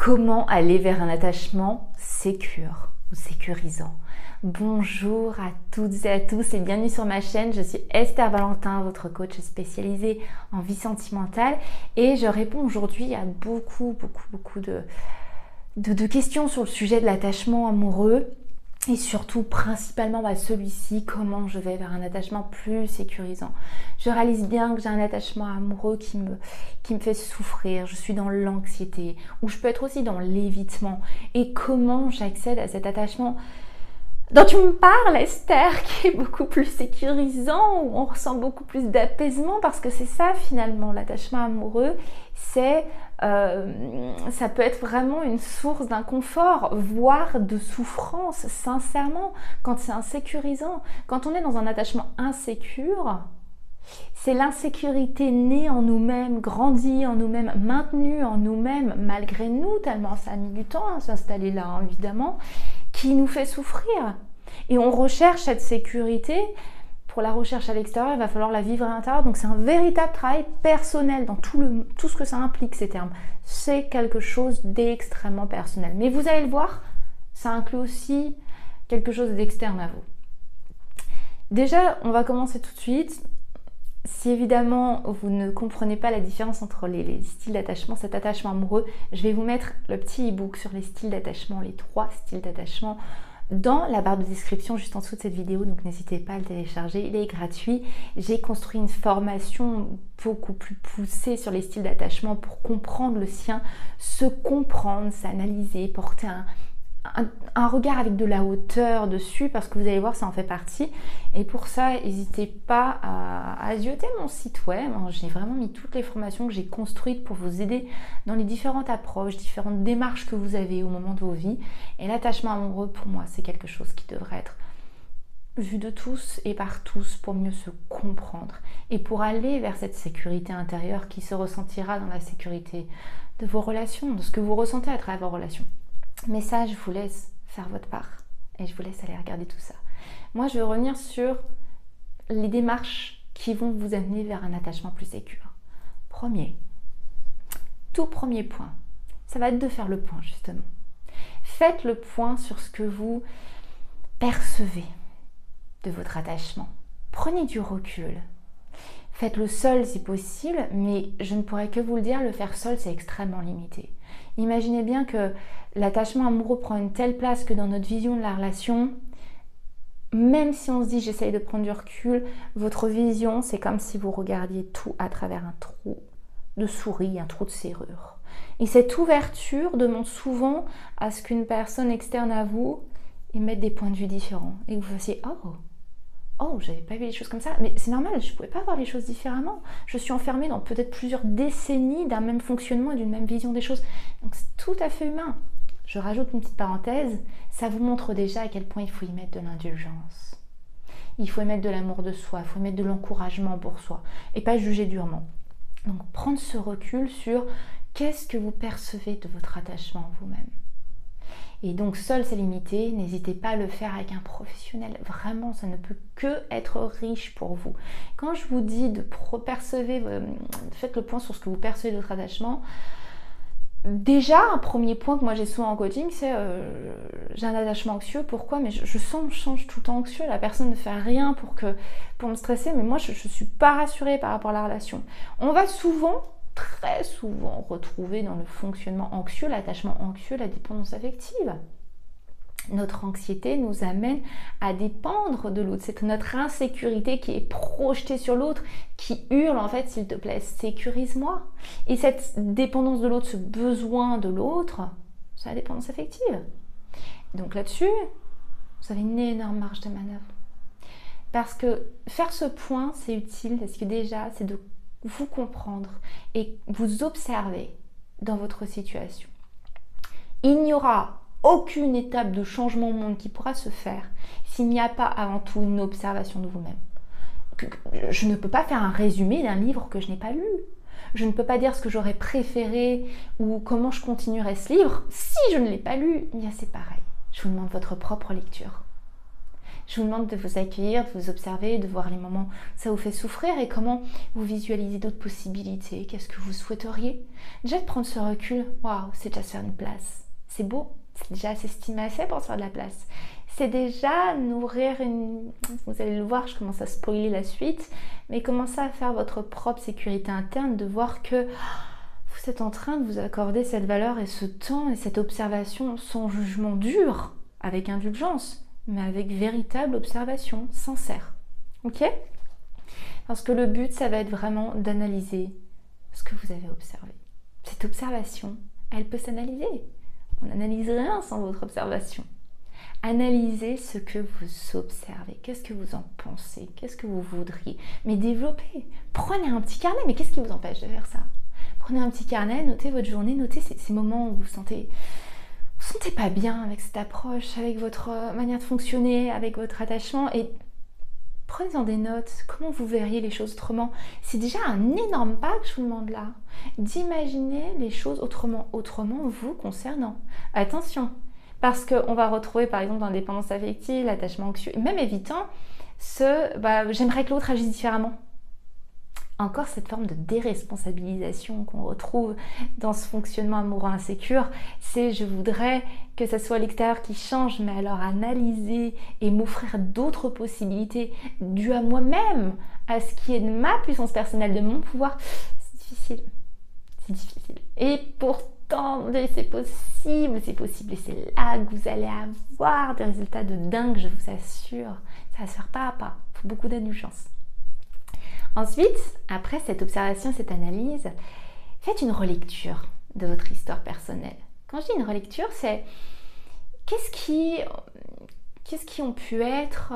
Comment aller vers un attachement sécure ou sécurisant? Bonjour à toutes et à tous et bienvenue sur ma chaîne. Je suis Esther Valentin, votre coach spécialisée en vie sentimentale et je réponds aujourd'hui à beaucoup de questions sur le sujet de l'attachement amoureux et surtout principalement celui-ci, comment je vais vers un attachement plus sécurisant. Je réalise bien que j'ai un attachement amoureux qui me fait souffrir, je suis dans l'anxiété ou je peux être aussi dans l'évitement et comment j'accède à cet attachement dont tu me parles, Esther, qui est beaucoup plus sécurisant, où on ressent beaucoup plus d'apaisement, parce que c'est ça finalement, l'attachement amoureux, ça peut être vraiment une source d'inconfort, voire de souffrance, sincèrement, quand c'est insécurisant. Quand on est dans un attachement insécure, c'est l'insécurité née en nous-mêmes, grandie en nous-mêmes, maintenue en nous-mêmes, malgré nous, tellement ça a mis du temps à s'installer là, évidemment, qui nous fait souffrir. Et on recherche cette sécurité. Pour la recherche à l'extérieur, il va falloir la vivre à l'intérieur. Donc c'est un véritable travail personnel dans tout ce que ça implique, ces termes. C'est quelque chose d'extrêmement personnel. Mais vous allez le voir, ça inclut aussi quelque chose d'externe à vous. Déjà, on va commencer tout de suite. Si évidemment vous ne comprenez pas la différence entre les styles d'attachement, cet attachement amoureux, je vais vous mettre le petit e-book sur les styles d'attachement, les 3 styles d'attachement dans la barre de description juste en dessous de cette vidéo, donc n'hésitez pas à le télécharger, il est gratuit. J'ai construit une formation beaucoup plus poussée sur les styles d'attachement pour comprendre le sien, se comprendre, s'analyser, porter un regard avec de la hauteur dessus, parce que vous allez voir, ça en fait partie. Et pour ça, n'hésitez pas à zioter mon site web. J'ai vraiment mis toutes les formations que j'ai construites pour vous aider dans les différentes approches, différentes démarches que vous avez au moment de vos vies. Et l'attachement amoureux, pour moi, c'est quelque chose qui devrait être vu de tous et par tous pour mieux se comprendre et pour aller vers cette sécurité intérieure qui se ressentira dans la sécurité de vos relations, de ce que vous ressentez à travers vos relations. Mais ça, je vous laisse faire votre part et je vous laisse aller regarder tout ça. Moi, je vais revenir sur les démarches qui vont vous amener vers un attachement plus sécure. Tout premier point, ça va être de faire le point justement. Faites le point sur ce que vous percevez de votre attachement. Prenez du recul. Faites-le seul si possible, mais je ne pourrais que vous le dire, le faire seul, c'est extrêmement limité. Imaginez bien que l'attachement amoureux prend une telle place que dans notre vision de la relation, même si on se dit j'essaye de prendre du recul, votre vision, c'est comme si vous regardiez tout à travers un trou de souris, un trou de serrure. Et cette ouverture demande souvent à ce qu'une personne externe à vous émette des points de vue différents et que vous fassiez oh, j'avais pas vu les choses comme ça, mais c'est normal, je pouvais pas voir les choses différemment. Je suis enfermée dans peut-être plusieurs décennies d'un même fonctionnement et d'une même vision des choses. Donc c'est tout à fait humain. Je rajoute une petite parenthèse, ça vous montre déjà à quel point il faut y mettre de l'indulgence. Il faut y mettre de l'amour de soi, il faut y mettre de l'encouragement pour soi et pas juger durement. Donc prendre ce recul sur qu'est-ce que vous percevez de votre attachement à vous-même. Et donc seul c'est limité, n'hésitez pas à le faire avec un professionnel. Vraiment, ça ne peut que être riche pour vous. Quand je vous dis de faites le point sur ce que vous percevez de votre attachement, déjà un premier point que moi j'ai souvent en coaching, c'est j'ai un attachement anxieux. Pourquoi? Mais je sens que je change tout le temps anxieux, la personne ne fait rien pour me stresser, mais moi je suis pas rassurée par rapport à la relation. On va très souvent retrouver dans le fonctionnement anxieux, l'attachement anxieux, la dépendance affective. Notre anxiété nous amène à dépendre de l'autre. C'est notre insécurité qui est projetée sur l'autre, qui hurle en fait, s'il te plaît, sécurise-moi. Et cette dépendance de l'autre, ce besoin de l'autre, c'est la dépendance affective. Donc là-dessus, vous avez une énorme marge de manœuvre. Parce que faire ce point, c'est utile, parce que déjà, c'est de vous comprendre et vous observer dans votre situation. Il n'y aura aucune étape de changement au monde qui pourra se faire s'il n'y a pas avant tout une observation de vous-même. Je ne peux pas faire un résumé d'un livre que je n'ai pas lu. Je ne peux pas dire ce que j'aurais préféré ou comment je continuerais ce livre si je ne l'ai pas lu. Eh bien c'est pareil. Je vous demande votre propre lecture. Je vous demande de vous accueillir, de vous observer, de voir les moments où ça vous fait souffrir et comment vous visualisez d'autres possibilités. Qu'est-ce que vous souhaiteriez? Déjà de prendre ce recul, waouh, c'est déjà se faire une place. C'est beau, c'est déjà s'estimer assez pour se faire de la place. C'est déjà nourrir une... Vous allez le voir, je commence à spoiler la suite, mais commencer à faire votre propre sécurité interne, de voir que vous êtes en train de vous accorder cette valeur et ce temps et cette observation sans jugement dur, avec indulgence, mais avec véritable observation, sincère. Ok? Parce que le but, ça va être vraiment d'analyser ce que vous avez observé. Cette observation, elle peut s'analyser. On n'analyse rien sans votre observation. Analysez ce que vous observez. Qu'est-ce que vous en pensez? Qu'est-ce que vous voudriez? Mais développez. Prenez un petit carnet. Mais qu'est-ce qui vous empêche de faire ça? Prenez un petit carnet, notez votre journée, notez ces moments où vous vous sentez pas bien avec cette approche, avec votre manière de fonctionner, avec votre attachement, et prenez-en des notes. Comment vous verriez les choses autrement? C'est déjà un énorme pas que je vous demande là, d'imaginer les choses autrement vous concernant. Attention, parce qu'on va retrouver par exemple dans l'indépendance affective, l'attachement anxieux, même évitant j'aimerais que l'autre agisse différemment. Encore cette forme de déresponsabilisation qu'on retrouve dans ce fonctionnement amoureux insécure, c'est je voudrais que ce soit l'extérieur qui change, mais alors analyser et m'offrir d'autres possibilités dues à moi-même, à ce qui est de ma puissance personnelle, de mon pouvoir, c'est difficile. C'est difficile. Et pourtant, c'est possible, et c'est là que vous allez avoir des résultats de dingue, je vous assure. Ça va se faire pas à pas, il faut beaucoup d'indulgence. Ensuite, après cette observation, cette analyse, faites une relecture de votre histoire personnelle. Quand je dis une relecture, c'est qu'est-ce qui ont pu être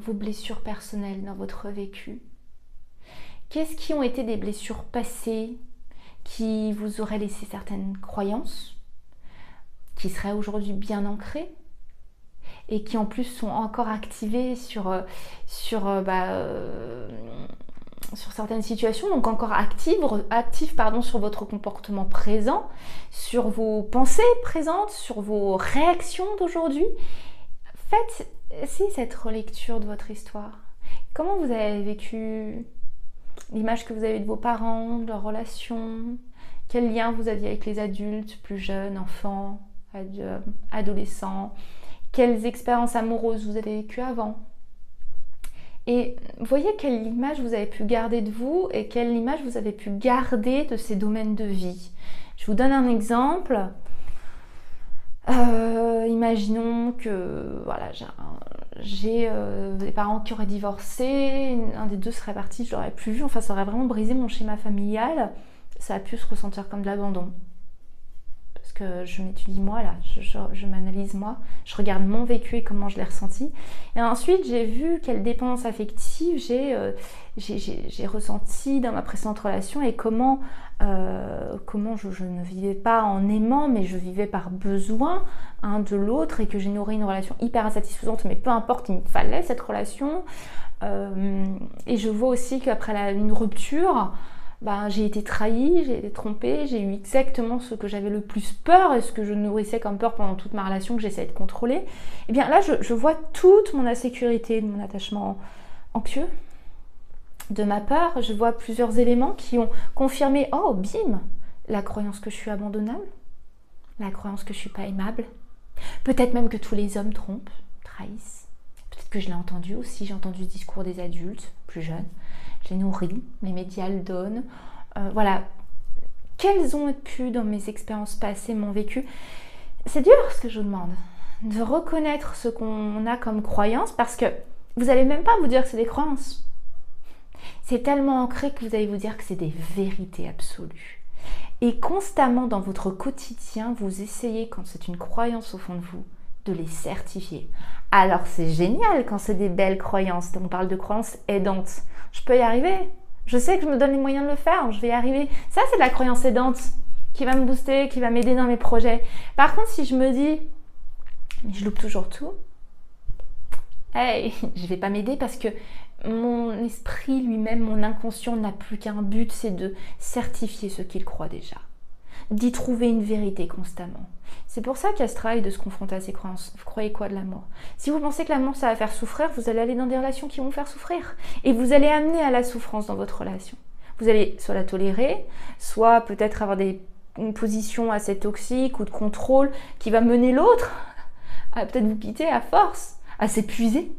vos blessures personnelles dans votre vécu? Qu'est-ce qui ont été des blessures passées qui vous auraient laissé certaines croyances, qui seraient aujourd'hui bien ancrées et qui en plus sont encore activées sur certaines situations, donc encore actifs sur votre comportement présent, sur vos pensées présentes, sur vos réactions d'aujourd'hui. Faites cette relecture de votre histoire. Comment vous avez vécu l'image que vous avez de vos parents, de leurs relations, quel lien vous aviez avec les adultes, plus jeunes, enfants, adolescents, quelles expériences amoureuses vous avez vécues avant. Et voyez quelle image vous avez pu garder de vous et quelle image vous avez pu garder de ces domaines de vie. Je vous donne un exemple. Imaginons que voilà, j'ai des parents qui auraient divorcé, un des deux serait parti, je l'aurais plus vu, enfin ça aurait vraiment brisé mon schéma familial. Ça a pu se ressentir comme de l'abandon. Parce que je m'étudie moi là, je m'analyse moi, je regarde mon vécu et comment je l'ai ressenti. Et ensuite j'ai vu quelle dépendance affective j'ai ressenti dans ma précédente relation et comment je ne vivais pas en aimant, mais je vivais par besoin de l'autre et que j'ai nourri une relation hyper insatisfaisante, mais peu importe, il me fallait cette relation. Et je vois aussi qu'après une rupture, j'ai été trahie, j'ai été trompée, j'ai eu exactement ce que j'avais le plus peur et ce que je nourrissais comme peur pendant toute ma relation que j'essayais de contrôler. Et bien là, je vois toute mon insécurité, mon attachement anxieux, de ma peur. Je vois plusieurs éléments qui ont confirmé, oh bim, la croyance que je suis abandonnable, la croyance que je suis pas aimable, peut-être même que tous les hommes trompent, trahissent. Peut-être que je l'ai entendu aussi, j'ai entendu le discours des adultes plus jeunes. J'ai nourri, les médias le donnent. Voilà. Quelles ont pu, dans mes expériences passées, mon vécu? C'est dur ce que je vous demande. De reconnaître ce qu'on a comme croyances, parce que vous n'allez même pas vous dire que c'est des croyances. C'est tellement ancré que vous allez vous dire que c'est des vérités absolues. Et constamment dans votre quotidien, vous essayez, quand c'est une croyance au fond de vous, de les certifier. Alors c'est génial quand c'est des belles croyances. On parle de croyances aidantes. Je peux y arriver. Je sais que je me donne les moyens de le faire. Je vais y arriver. Ça, c'est de la croyance aidante qui va me booster, qui va m'aider dans mes projets. Par contre, si je me dis, mais je loupe toujours tout, hey, je vais pas m'aider parce que mon esprit lui-même, mon inconscient n'a plus qu'un but, c'est de certifier ce qu'il croit déjà. D'y trouver une vérité constamment. C'est pour ça qu'il y a ce travail de se confronter à ses croyances. Vous croyez quoi de l'amour? Si vous pensez que l'amour, ça va faire souffrir, vous allez aller dans des relations qui vont faire souffrir. Et vous allez amener à la souffrance dans votre relation. Vous allez soit la tolérer, soit peut-être avoir une position assez toxique ou de contrôle qui va mener l'autre à peut-être vous quitter à force, à s'épuiser.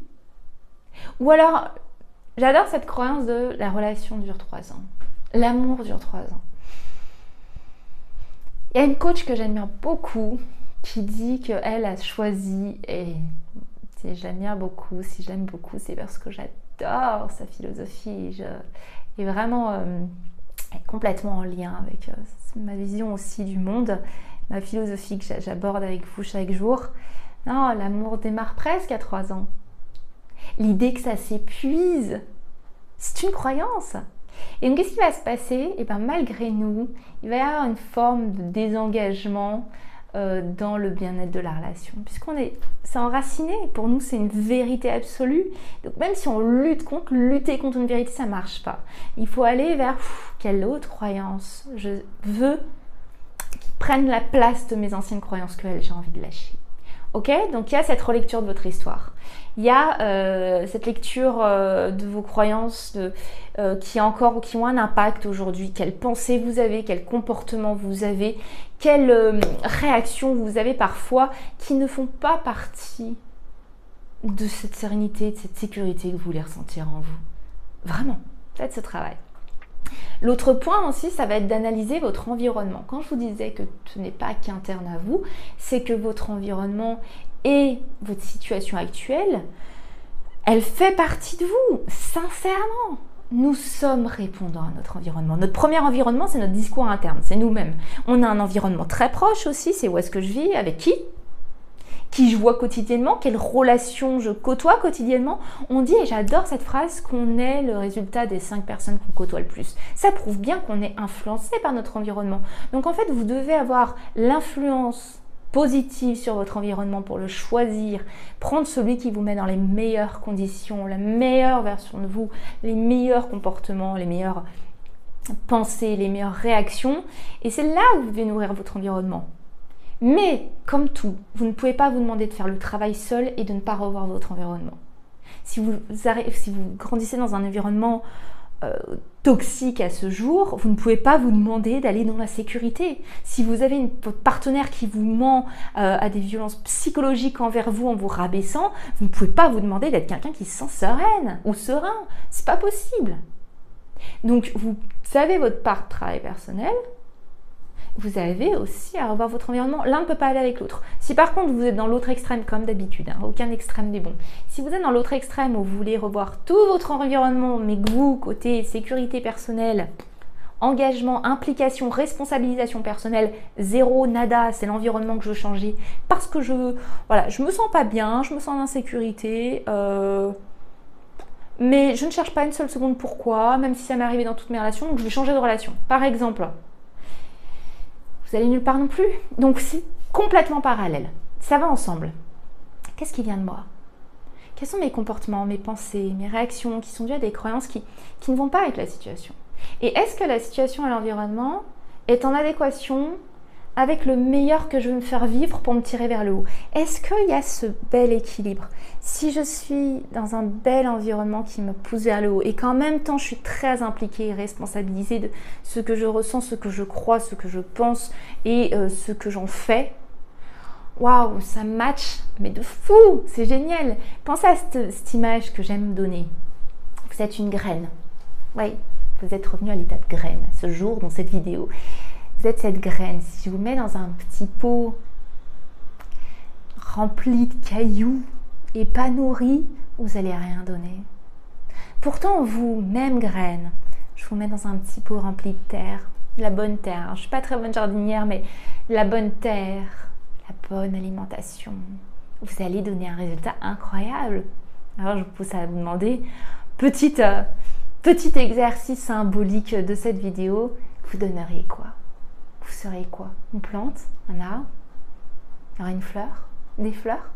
Ou alors, j'adore cette croyance de la relation dure 3 ans. L'amour dure 3 ans. Il y a une coach que j'admire beaucoup qui dit qu'elle a choisi, et si je l'admire beaucoup, si je l'aime beaucoup, c'est parce que j'adore sa philosophie. Et vraiment complètement en lien avec ma vision aussi du monde, ma philosophie que j'aborde avec vous chaque jour. Non, l'amour démarre presque à 3 ans. L'idée que ça s'épuise, c'est une croyance. Et donc, qu'est-ce qui va se passer? Et bien, malgré nous, il va y avoir une forme de désengagement dans le bien-être de la relation. C'est enraciné. Pour nous, c'est une vérité absolue. Donc, même si on lutter contre une vérité, ça ne marche pas. Il faut aller vers quelle autre croyance je veux qui prenne la place de mes anciennes croyances que j'ai envie de lâcher. Ok? Donc, il y a cette relecture de votre histoire. Il y a cette lecture de vos croyances qui ont un impact aujourd'hui. Quelles pensées vous avez, quels comportements vous avez, quelles réactions vous avez parfois qui ne font pas partie de cette sérénité, de cette sécurité que vous voulez ressentir en vous. Vraiment, faites ce travail. L'autre point aussi, ça va être d'analyser votre environnement. Quand je vous disais que ce n'est pas qu'interne à vous, c'est que votre environnement et votre situation actuelle, elle fait partie de vous, sincèrement. Nous sommes répondants à notre environnement. Notre premier environnement, c'est notre discours interne, c'est nous-mêmes. On a un environnement très proche aussi, c'est où est-ce que je vis, avec qui je vois quotidiennement, quelles relations je côtoie quotidiennement. On dit, et j'adore cette phrase, qu'on est le résultat des 5 personnes qu'on côtoie le plus. Ça prouve bien qu'on est influencé par notre environnement. Donc en fait, vous devez avoir l'influence positive sur votre environnement pour le choisir, prendre celui qui vous met dans les meilleures conditions, la meilleure version de vous, les meilleurs comportements, les meilleures pensées, les meilleures réactions. Et c'est là où vous devez nourrir votre environnement. Mais, comme tout, vous ne pouvez pas vous demander de faire le travail seul et de ne pas revoir votre environnement. Si vous grandissez dans un environnement toxique à ce jour, vous ne pouvez pas vous demander d'aller dans la sécurité. Si vous avez votre partenaire qui vous ment à des violences psychologiques envers vous en vous rabaissant, vous ne pouvez pas vous demander d'être quelqu'un qui se sent sereine ou serein. C'est pas possible. Donc, vous savez votre part de travail personnel. Vous avez aussi à revoir votre environnement. L'un ne peut pas aller avec l'autre. Si par contre vous êtes dans l'autre extrême, comme d'habitude, aucun extrême n'est bon. Si vous êtes dans l'autre extrême où vous voulez revoir tout votre environnement, mais que vous, côté sécurité personnelle, engagement, implication, responsabilisation personnelle, zéro, nada, c'est l'environnement que je veux changer parce que je me sens pas bien, je me sens en insécurité, mais je ne cherche pas une seule seconde pourquoi, même si ça m'est arrivé dans toutes mes relations, donc je vais changer de relation. Par exemple, vous allez nulle part non plus. Donc c'est complètement parallèle. Ça va ensemble. Qu'est-ce qui vient de moi? Quels sont mes comportements, mes pensées, mes réactions qui sont dues à des croyances qui ne vont pas avec la situation? Et est-ce que la situation et l'environnement est en adéquation avec le meilleur que je veux me faire vivre pour me tirer vers le haut? Est-ce qu'il y a ce bel équilibre? Si je suis dans un bel environnement qui me pousse vers le haut et qu'en même temps je suis très impliquée et responsabilisée de ce que je ressens, ce que je crois, ce que je pense et ce que j'en fais, waouh, ça match, mais de fou, c'est génial. Pensez à cette image que j'aime donner. Vous êtes une graine. Oui, vous êtes revenu à l'état de graine ce jour dans cette vidéo. Vous êtes cette graine. Si je vous mets dans un petit pot rempli de cailloux et pas nourri, vous n'allez rien donner. Pourtant, vous, même graine, je vous mets dans un petit pot rempli de terre, la bonne terre. Je ne suis pas très bonne jardinière, mais la bonne terre, la bonne alimentation. Vous allez donner un résultat incroyable. Alors, je vous pousse à vous demander, petit exercice symbolique de cette vidéo, vous donneriez quoi? Vous serez quoi? Une plante? Un arbre? Il y aura une fleur? Des fleurs?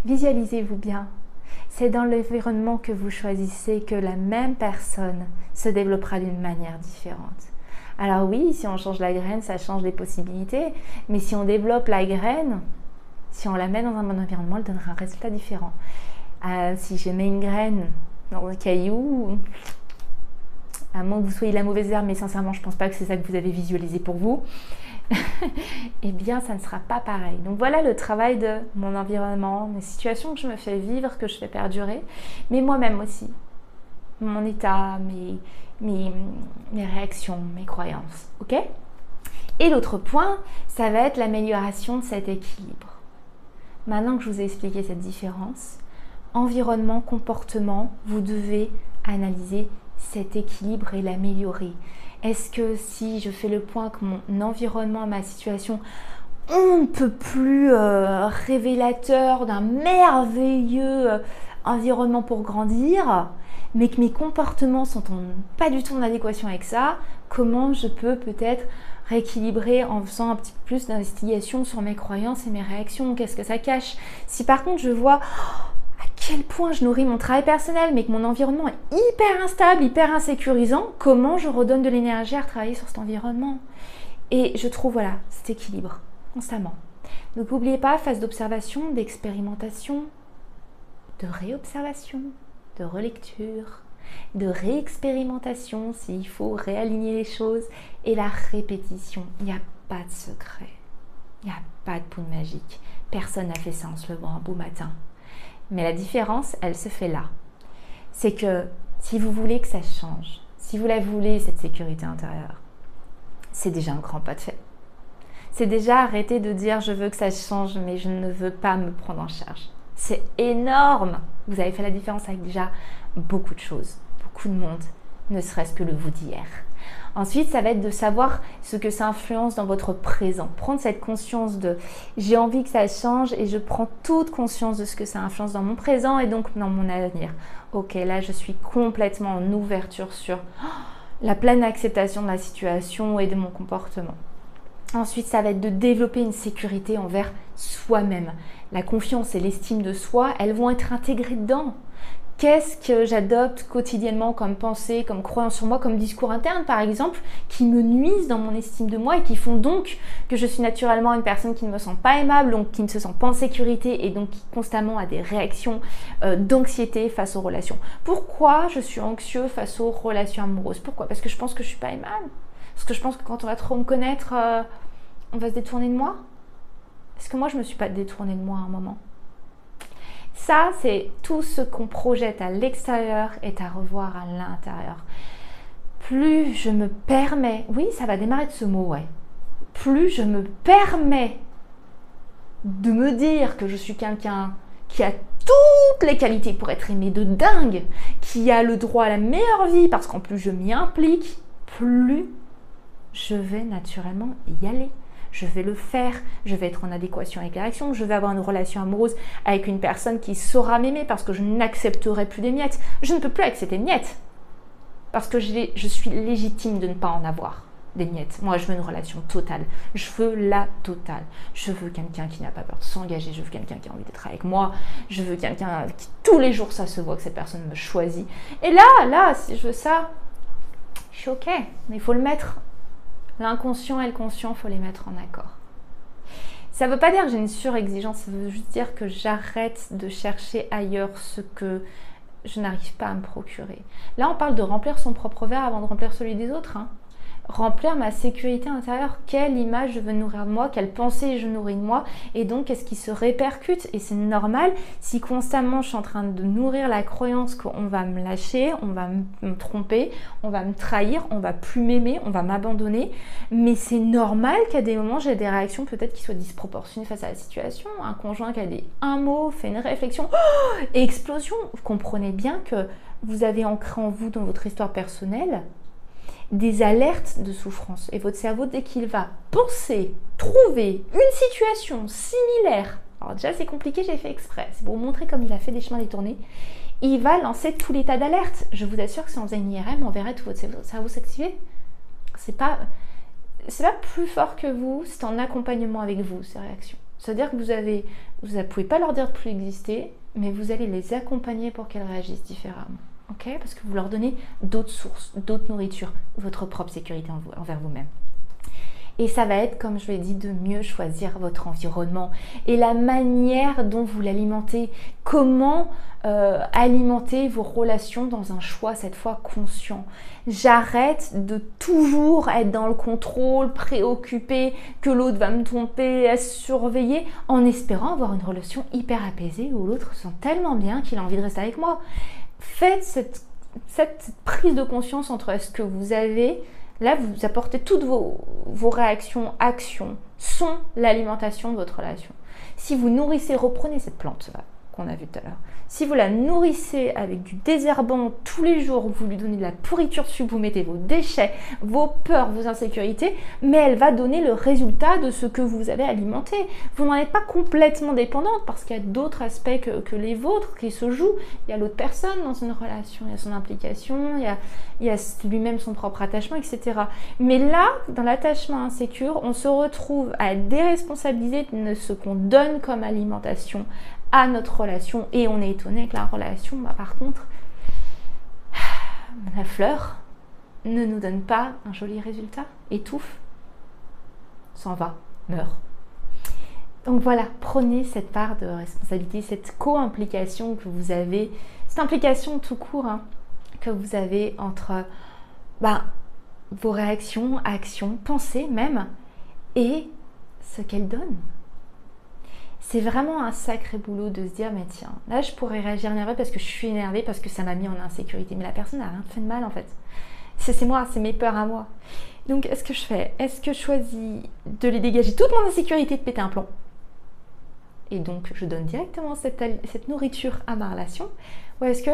Visualisez-vous bien. C'est dans l'environnement que vous choisissez que la même personne se développera d'une manière différente. Alors oui, si on change la graine, ça change les possibilités, mais si on développe la graine, si on la met dans un bon environnement, elle donnera un résultat différent. Si je mets une graine dans un caillou, à moins que vous soyez la mauvaise herbe, mais sincèrement, je ne pense pas que c'est ça que vous avez visualisé pour vous, eh bien, ça ne sera pas pareil. Donc voilà le travail de mon environnement, mes situations que je me fais vivre, que je fais perdurer, mais moi-même aussi. Mon état, mes réactions, mes croyances, ok? Et l'autre point, ça va être l'amélioration de cet équilibre. Maintenant que je vous ai expliqué cette différence, environnement, comportement, vous devez analyser cet équilibre et l'améliorer. Est-ce que si je fais le point que mon environnement, ma situation, on ne peut plus révélateur d'un merveilleux environnement pour grandir, mais que mes comportements sont pas du tout en adéquation avec ça, comment je peux peut-être rééquilibrer en faisant un petit peu plus d'investigation sur mes croyances et mes réactions, qu'est-ce que ça cache. Si par contre je vois à quel point je nourris mon travail personnel, mais que mon environnement est hyper instable, hyper insécurisant, comment je redonne de l'énergie à travailler sur cet environnement. Et je trouve voilà cet équilibre constamment. Donc n'oubliez pas, phase d'observation, d'expérimentation, de réobservation, de relecture, de réexpérimentation s'il faut réaligner les choses, et la répétition. Il n'y a pas de secret, il n'y a pas de poudre magique. Personne n'a fait ça en se levant un beau matin. Mais la différence, elle se fait là. C'est que si vous voulez que ça change, si vous la voulez, cette sécurité intérieure, c'est déjà un grand pas de fait. C'est déjà arrêter de dire je veux que ça change, mais je ne veux pas me prendre en charge. C'est énorme. Vous avez fait la différence avec déjà beaucoup de choses, beaucoup de monde, ne serait-ce que le vous d'hier. Ensuite, ça va être de savoir ce que ça influence dans votre présent. Prendre cette conscience de j'ai envie que ça change et je prends toute conscience de ce que ça influence dans mon présent et donc dans mon avenir. Ok, là je suis complètement en ouverture sur la pleine acceptation de la situation et de mon comportement. Ensuite, ça va être de développer une sécurité envers soi-même. La confiance et l'estime de soi, elles vont être intégrées dedans. Qu'est-ce que j'adopte quotidiennement comme pensée, comme croyance sur moi, comme discours interne par exemple, qui me nuisent dans mon estime de moi et qui font donc que je suis naturellement une personne qui ne me sent pas aimable, donc qui ne se sent pas en sécurité et donc qui constamment a des réactions d'anxiété face aux relations. Pourquoi je suis anxieux face aux relations amoureuses? Pourquoi? Parce que je pense que je ne suis pas aimable? Parce que je pense que quand on va trop me connaître, on va se détourner de moi? Est-ce que moi je ne me suis pas détournée de moi à un moment? Ça, c'est tout ce qu'on projette à l'extérieur est à revoir à l'intérieur. Plus je me permets, oui, ça va démarrer de ce mot, ouais. Plus je me permets de me dire que je suis quelqu'un qui a toutes les qualités pour être aimé de dingue, qui a le droit à la meilleure vie parce qu'en plus je m'y implique, plus je vais naturellement y aller. Je vais le faire, je vais être en adéquation avec la réaction, je vais avoir une relation amoureuse avec une personne qui saura m'aimer parce que je n'accepterai plus des miettes. Je ne peux plus accepter des miettes parce que je suis légitime de ne pas en avoir des miettes. Moi, je veux une relation totale. Je veux la totale. Je veux quelqu'un qui n'a pas peur de s'engager. Je veux quelqu'un qui a envie d'être avec moi. Je veux quelqu'un qui, tous les jours, ça se voit que cette personne me choisit. Et là, si je veux ça, je suis ok. Mais il faut le mettre. L'inconscient et le conscient, il faut les mettre en accord. Ça ne veut pas dire que j'ai une surexigence, ça veut juste dire que j'arrête de chercher ailleurs ce que je n'arrive pas à me procurer. Là, on parle de remplir son propre verre avant de remplir celui des autres. Remplir ma sécurité intérieure, quelle image je veux nourrir de moi, quelle pensée je nourris de moi, et donc qu'est-ce qui se répercute. Et c'est normal si constamment je suis en train de nourrir la croyance qu'on va me lâcher, on va me tromper, on va me trahir, on va plus m'aimer, on va m'abandonner. Mais c'est normal qu'à des moments j'ai des réactions peut-être qui soient disproportionnées face à la situation. Un conjoint qui a dit un mot, fait une réflexion, explosion. Vous comprenez bien que vous avez ancré en vous, dans votre histoire personnelle, des alertes de souffrance. Et votre cerveau, dès qu'il va penser, trouver une situation similaire, alors déjà c'est compliqué, j'ai fait exprès, c'est pour vous montrer comme il a fait des chemins détournés, il va lancer tout l'état d'alerte. Je vous assure que si on faisait une IRM, on verrait tout votre cerveau s'activer. C'est pas plus fort que vous, c'est en accompagnement avec vous, ces réactions. C'est-à-dire que vous ne pouvez pas leur dire de plus exister, mais vous allez les accompagner pour qu'elles réagissent différemment. ok? Parce que vous leur donnez d'autres sources, d'autres nourritures, votre propre sécurité envers vous-même. Et ça va être, comme je l'ai dit, de mieux choisir votre environnement et la manière dont vous l'alimentez. Comment alimenter vos relations dans un choix, cette fois conscient. J'arrête de toujours être dans le contrôle, préoccupée que l'autre va me tromper, à surveiller, en espérant avoir une relation hyper apaisée où l'autre se sent tellement bien qu'il a envie de rester avec moi. Faites cette prise de conscience entre ce que vous avez. Là, vous apportez toutes vos réactions, actions, sont l'alimentation de votre relation. Si vous nourrissez, reprenez cette plante qu'on a vue tout à l'heure. Si vous la nourrissez avec du désherbant tous les jours, vous lui donnez de la pourriture dessus, vous mettez vos déchets, vos peurs, vos insécurités, mais elle va donner le résultat de ce que vous avez alimenté. Vous n'en êtes pas complètement dépendante parce qu'il y a d'autres aspects que les vôtres qui se jouent. Il y a l'autre personne dans une relation, il y a son implication, il y a lui-même son propre attachement, etc. Mais là, dans l'attachement insécure, on se retrouve à déresponsabiliser de ce qu'on donne comme alimentation à notre relation et on est étonné que la relation, par contre, la fleur ne nous donne pas un joli résultat, étouffe, s'en va, meurt. Donc voilà, prenez cette part de responsabilité, cette co-implication que vous avez, cette implication tout court que vous avez entre vos réactions, actions, pensées même, et ce qu'elles donnent. C'est vraiment un sacré boulot de se dire, mais tiens, là je pourrais réagir énervée parce que je suis énervée, parce que ça m'a mis en insécurité. Mais la personne n'a rien fait de mal en fait. C'est moi, c'est mes peurs à moi. Donc est-ce que je fais? Est-ce que je choisis de les dégager toute mon insécurité, de péter un plomb? Et donc je donne directement cette nourriture à ma relation? Ou est-ce que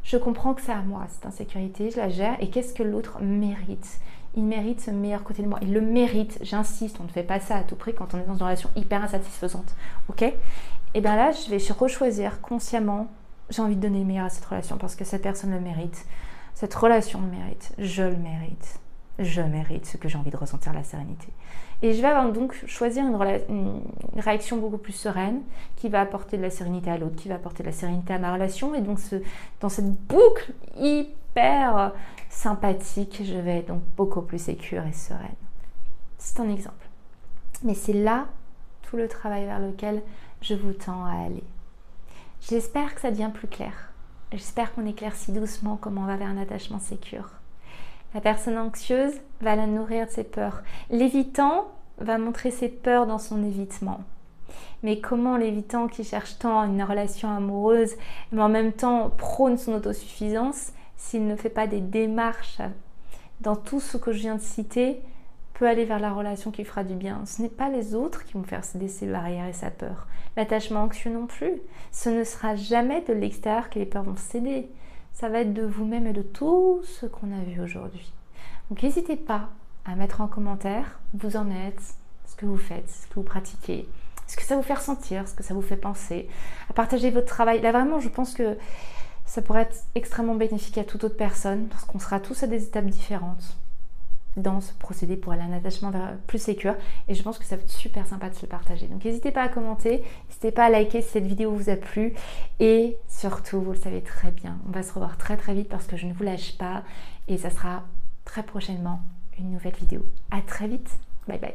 je comprends que c'est à moi cette insécurité, je la gère, et qu'est-ce que l'autre mérite? Il mérite ce meilleur côté de moi. Il le mérite, j'insiste, on ne fait pas ça à tout prix quand on est dans une relation hyper insatisfaisante. Ok? Et bien là, je vais rechoisir consciemment, j'ai envie de donner le meilleur à cette relation parce que cette personne le mérite. Cette relation le mérite. Je le mérite. Je mérite ce que j'ai envie de ressentir, la sérénité. Et je vais donc choisir une réaction beaucoup plus sereine qui va apporter de la sérénité à l'autre, qui va apporter de la sérénité à ma relation. Et donc, dans cette boucle hyper sympathique, je vais être donc beaucoup plus sécure et sereine. C'est un exemple. Mais c'est là tout le travail vers lequel je vous tends à aller. J'espère que ça devient plus clair. J'espère qu'on éclaircit doucement comment on va vers un attachement sécure. La personne anxieuse va la nourrir de ses peurs. L'évitant va montrer ses peurs dans son évitement. Mais comment l'évitant qui cherche tant une relation amoureuse, mais en même temps prône son autosuffisance, s'il ne fait pas des démarches dans tout ce que je viens de citer, peut aller vers la relation qui fera du bien. Ce n'est pas les autres qui vont faire céder ses barrières et sa peur. L'attachement anxieux non plus. Ce ne sera jamais de l'extérieur que les peurs vont céder. Ça va être de vous-même et de tout ce qu'on a vu aujourd'hui. Donc n'hésitez pas à mettre en commentaire où vous en êtes, ce que vous faites, ce que vous pratiquez, ce que ça vous fait ressentir, ce que ça vous fait penser, à partager votre travail. Là vraiment, je pense que ça pourrait être extrêmement bénéfique à toute autre personne parce qu'on sera tous à des étapes différentes dans ce procédé pour aller à un attachement plus sécure, et je pense que ça va être super sympa de se le partager. Donc n'hésitez pas à commenter, n'hésitez pas à liker si cette vidéo vous a plu, et surtout, vous le savez très bien, on va se revoir très très vite parce que je ne vous lâche pas, et ça sera très prochainement une nouvelle vidéo. À très vite, bye bye.